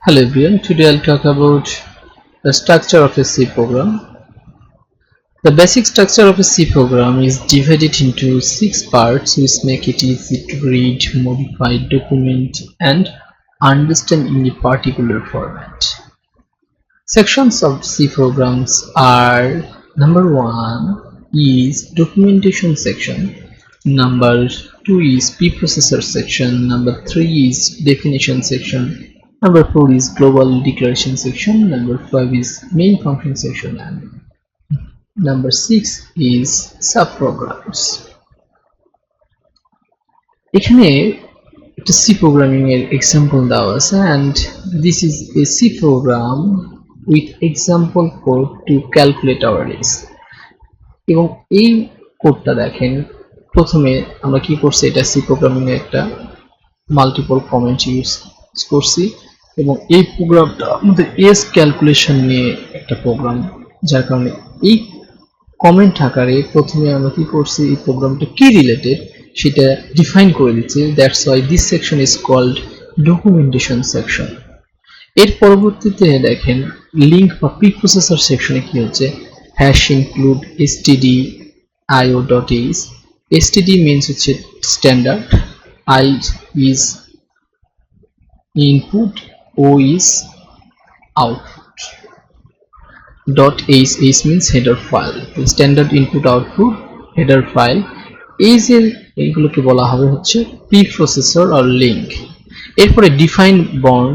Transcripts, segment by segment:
Hello everyone, today I'll talk about the structure of a C program. The basic structure of a C program is divided into 6 parts which make it easy to read, modify, document and understand in a particular format. Sections of C programs are: number 1 is documentation section, number 2 is preprocessor section, number 3 is definition section, number 4 is global declaration section, number 5 is main function section, and number 6 is subprograms. এখানে একটা C programming এর example দেওয়া আছে, and this is a C program with example code to calculate our arrays. এবং এই কোডটা দেখেন, প্রথমে আমরা কি করছি, এটা C programming এর একটা মাল্টিপল কমেন্ট ইউজ করছি এবং এই প্রোগ্রামটা আমাদের এস ক্যালকুলেশন নিয়ে একটা প্রোগ্রাম, যার কারণে এই কমেন্ট আকারে প্রথমে আমরা কি করছি, এই প্রোগ্রামটা কি রিলেটেড সেটা ডিফাইন করে দিচ্ছি। That's why this section is called documentation section. এর পরবর্তীতে দেখেন লিঙ্ক বা প্রিপ্রসেসর সেকশনে কি হচ্ছে, hash include stdio.h. std means হচ্ছে standard, I is input, O is output, .h means header file, standard input output header file। এই যে এইগুলোকে বলা হবে হচ্ছে প্রিপ্রসেসর আর লিঙ্ক। এরপরে ডিফাইন বর্ন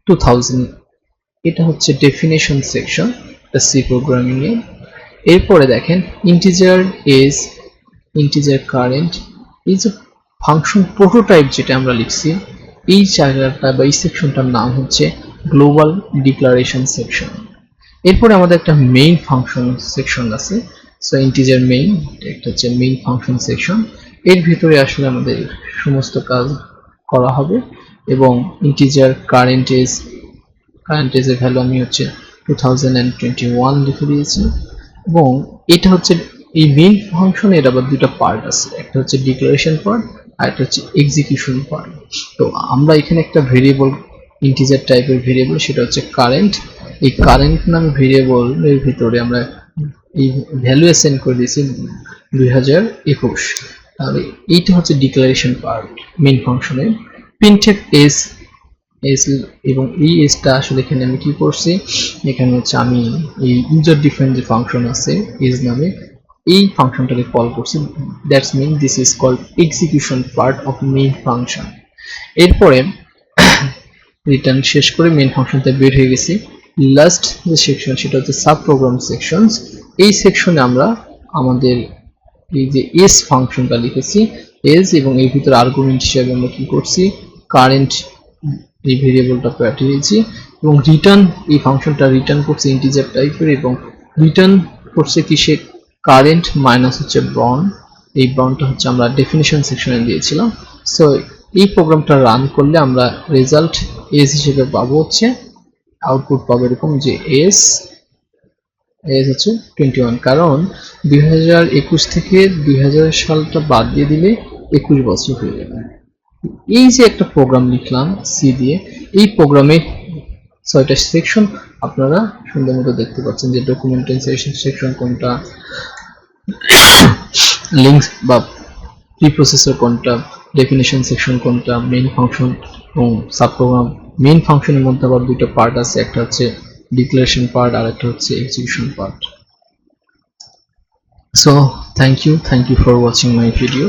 2000, এটা হচ্ছে ডেফিনেশন সেকশন সি প্রোগ্রামিং এ। এরপরে দেখেন ইন্টিজার এজ, ইন্টিজার কারেন্ট, এই যে ফাংশন প্রোটোটাইপ যেটা আমরা লিখছি, এই জায়গাটা বা এই সেকশনটার নাম হচ্ছে গ্লোবাল ডিক্লারেশন সেকশন। এরপরে আমাদের একটা মেইন ফাংশন সেকশন আছে, সো ইন্টিজার মেইন, এটা হচ্ছে মেইন ফাংশন সেকশন। এর ভিতরে আসলে আমাদের সমস্ত কাজ করা হবে। এবং ইন্টিজার কারেন্ট এজের ভ্যালু আমি হচ্ছে 2021 লিখে দিয়েছি। এবং এটা হচ্ছে এই মেইন ফাংশনের আবার দুটো পার্ট আছে, একটা হচ্ছে ডিক্লারেশন পার্ট আর একটা হচ্ছে এক্সিকিউশন পার্ট। তো আমরা এখানে একটা ভেরিয়েবল, ইন্টিজার টাইপের ভেরিয়েবল, সেটা হচ্ছে কারেন্ট। এই কারেন্ট নাম ভেরিয়েবল এর ভিতরে আমরা এই ভ্যালু অ্যাসাইন করে দিয়েছি 2021। তাহলে এইটা হচ্ছে ডিক্লারেশন পার্ট মেইন ফাংশনের। প্রিন্টএফ এস এবং এই এসটা আসলে এখানে আমি কি করছি, এখানে হচ্ছে আমি এই ইউজার ডিফাইন যে ফাংশন আছে এস নামে, এই ফাংশনটাকে কল করছি। That's mean this is called execution part of main function. এরপরে রিটার্ন শেষ করে মেইন ফাংশনটা বের হয়ে গেছি। লাস্ট যে সেকশন সেটা হচ্ছে সাব প্রোগ্রাম সেকশনস। এই সেকশনে আমরা আমাদের এই যে এস ফাংশনটা লিখেছি, এস, এবং এর ভিতরে আর্গুমেন্ট হিসেবে আমরা কি করছি, কারেন্ট এই ভেরিয়েবলটা পাঠিয়েছি। এবং রিটার্ন, এই ফাংশনটা রিটার্ন করছে ইন্টিজার টাইপের, এবং রিটার্ন করছে কিসে, কারেন্ট মাইনাস হচ্ছে বর্ন। এই বর্নটা হচ্ছে আমরা ডেফিনিশন সেকশনে দিয়েছিলাম। সো এই প্রোগ্রামটা রান করলে আমরা রেজাল্ট এস হিসেবে পাবো হচ্ছে, আউটপুট পাবো এরকম যে এস হচ্ছে 21, কারণ 2021 থেকে 2000 সালটা বাদ দিয়ে দিলে 21 বছর হয়ে যাবে। এই যে একটা প্রোগ্রাম লিখলাম সি দিয়ে, এই প্রোগ্রামে 6টা সেকশন আপনারা সুন্দর মতো দেখতে পাচ্ছেন, যে ডকুমেন্টেশন সেকশন কোনটা, লিঙ্কস বা প্রিপ্রসেসর কোনটা, ডেফিনিশন সেকশন কোনটা, মেইন ফাংশন এবং সাব প্রোগ্রাম। মেইন ফাংশনের মধ্যে আবার দুটো পার্ট আছে, একটা হচ্ছে ডিক্লারেশন পার্ট আর একটা হচ্ছে execution part. So thank you for watching my video.